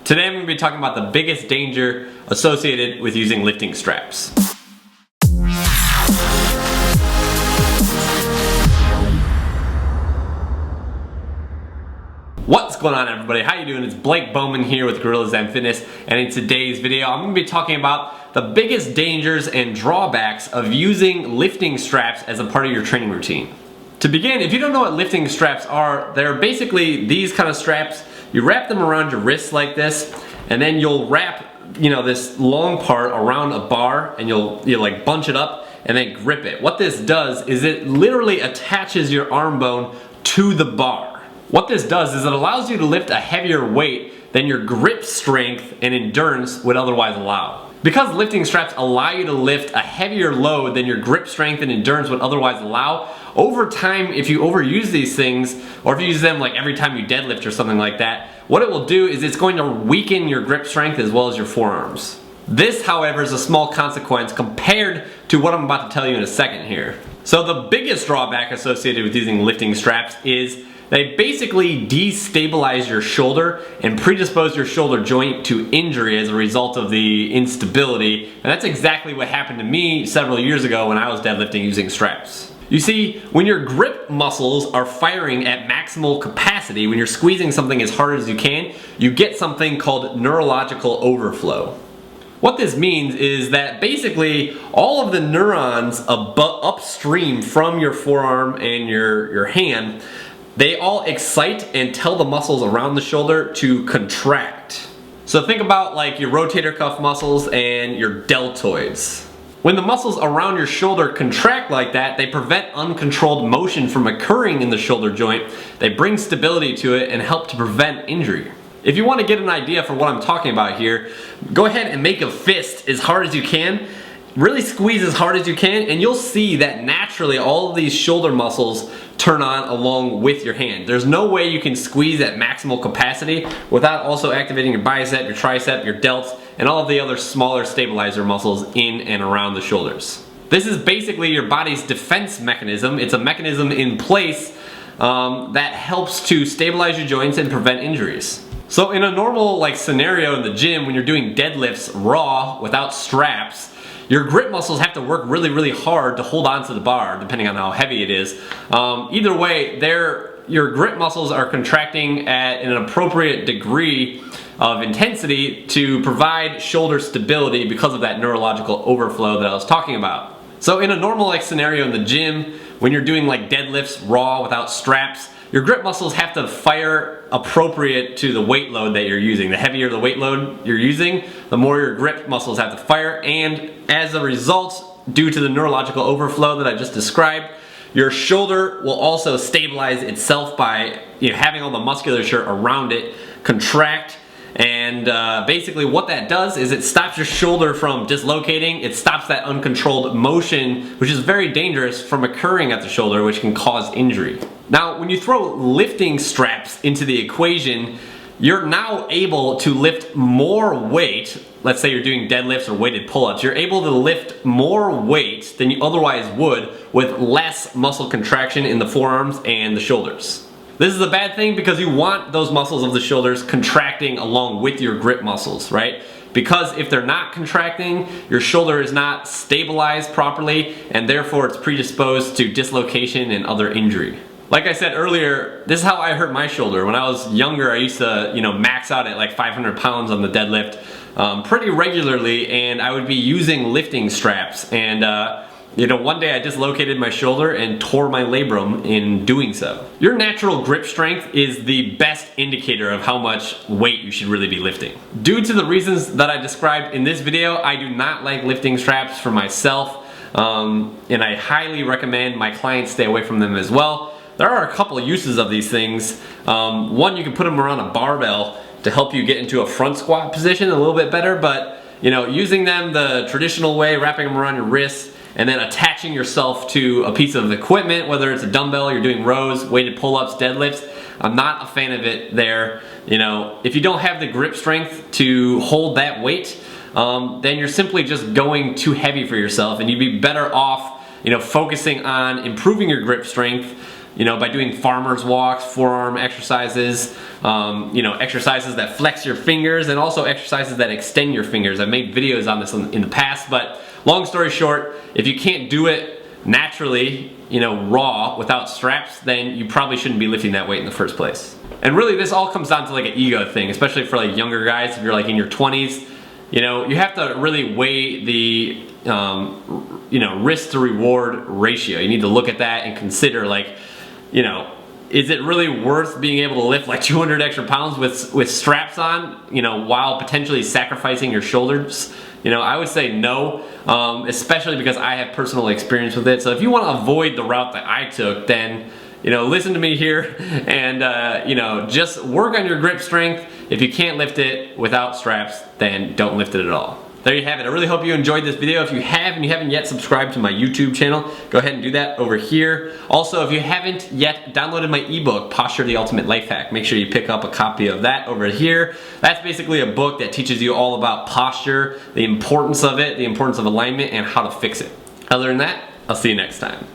Today I'm going to be talking about the biggest danger associated with using lifting straps. What's going on, everybody? How you doing? It's Blake Bowman here with Guerrillazen Fitness, and in today's video I'm going to be talking about the biggest dangers and drawbacks of using lifting straps as a part of your training routine. To begin, if you don't know what lifting straps are, they're basically these kind of straps. You wrap them around your wrists like this, and then you'll wrap, this long part around a bar, and you'll like bunch it up and then grip it. What this does is it literally attaches your arm bone to the bar. What this does is it allows you to lift a heavier weight than your grip strength and endurance would otherwise allow. Because lifting straps allow you to lift a heavier load than your grip strength and endurance would otherwise allow, over time, if you overuse these things, or if you use them like every time you deadlift or something like that, what it will do is it's going to weaken your grip strength as well as your forearms. This, however, is a small consequence compared to what I'm about to tell you in a second here. So the biggest drawback associated with using lifting straps is they basically destabilize your shoulder and predispose your shoulder joint to injury as a result of the instability. And that's exactly what happened to me several years ago when I was deadlifting using straps. You see, when your grip muscles are firing at maximal capacity, when you're squeezing something as hard as you can, you get something called neurological overflow. What this means is that basically all of the neurons upstream from your forearm and your hand, they all excite and tell the muscles around the shoulder to contract. So think about like your rotator cuff muscles and your deltoids. When the muscles around your shoulder contract like that, they prevent uncontrolled motion from occurring in the shoulder joint. They bring stability to it and help to prevent injury. If you want to get an idea for what I'm talking about here, go ahead and make a fist as hard as you can. Really squeeze as hard as you can, and you'll see that naturally all of these shoulder muscles turn on along with your hand. There's no way you can squeeze at maximal capacity without also activating your bicep, your tricep, your delts, and all of the other smaller stabilizer muscles in and around the shoulders. This is basically your body's defense mechanism. It's a mechanism in place that helps to stabilize your joints and prevent injuries. So in a normal scenario in the gym, when you're doing deadlifts raw without straps, your grip muscles have to work really hard to hold on to the bar, depending on how heavy it is. Either way, your grip muscles are contracting at an appropriate degree of intensity to provide shoulder stability because of that neurological overflow that I was talking about. So in a normal scenario in the gym, when you're doing deadlifts raw without straps, your grip muscles have to fire appropriate to the weight load that you're using. The heavier the weight load you're using, the more your grip muscles have to fire, and as a result, due to the neurological overflow that I just described, your shoulder will also stabilize itself by having all the musculature around it contract. And basically what that does is it stops your shoulder from dislocating. It stops that uncontrolled motion, which is very dangerous, from occurring at the shoulder, which can cause injury. Now, when you throw lifting straps into the equation, you're now able to lift more weight. Let's say you're doing deadlifts or weighted pull-ups. You're able to lift more weight than you otherwise would with less muscle contraction in the forearms and the shoulders. This is a bad thing because you want those muscles of the shoulders contracting along with your grip muscles, right? Because if they're not contracting, your shoulder is not stabilized properly, and therefore it's predisposed to dislocation and other injury. Like I said earlier, this is how I hurt my shoulder. When I was younger, I used to max out at 500 pounds on the deadlift pretty regularly, and I would be using lifting straps. And one day I dislocated my shoulder and tore my labrum in doing so. Your natural grip strength is the best indicator of how much weight you should really be lifting. Due to the reasons that I described in this video, I do not like lifting straps for myself, and I highly recommend my clients stay away from them as well. There are a couple of uses of these things. One, you can put them around a barbell to help you get into a front squat position a little bit better, but using them the traditional way, wrapping them around your wrists, and then attaching yourself to a piece of equipment, whether it's a dumbbell, you're doing rows, weighted pull-ups, deadlifts, I'm not a fan of it there. If you don't have the grip strength to hold that weight, then you're simply just going too heavy for yourself, and you'd be better off focusing on improving your grip strength, by doing farmer's walks, forearm exercises, exercises that flex your fingers, and also exercises that extend your fingers. I've made videos on this in the past, but long story short, if you can't do it naturally, raw, without straps, then you probably shouldn't be lifting that weight in the first place. And really, this all comes down to like an ego thing, especially for like younger guys. If you're like in your 20s, you have to really weigh the risk to reward ratio. You need to look at that and consider, like, is it really worth being able to lift like 200 extra pounds with straps on, while potentially sacrificing your shoulders? I would say no, especially because I have personal experience with it. So if you want to avoid the route that I took, then listen to me here and just work on your grip strength. If you can't lift it without straps, then don't lift it at all. There you have it. I really hope you enjoyed this video. If you have and you haven't yet subscribed to my YouTube channel, go ahead and do that over here. Also, if you haven't yet downloaded my ebook, Posture: The Ultimate Life Hack, make sure you pick up a copy of that over here. That's basically a book that teaches you all about posture, the importance of it, the importance of alignment, and how to fix it. Other than that, I'll see you next time.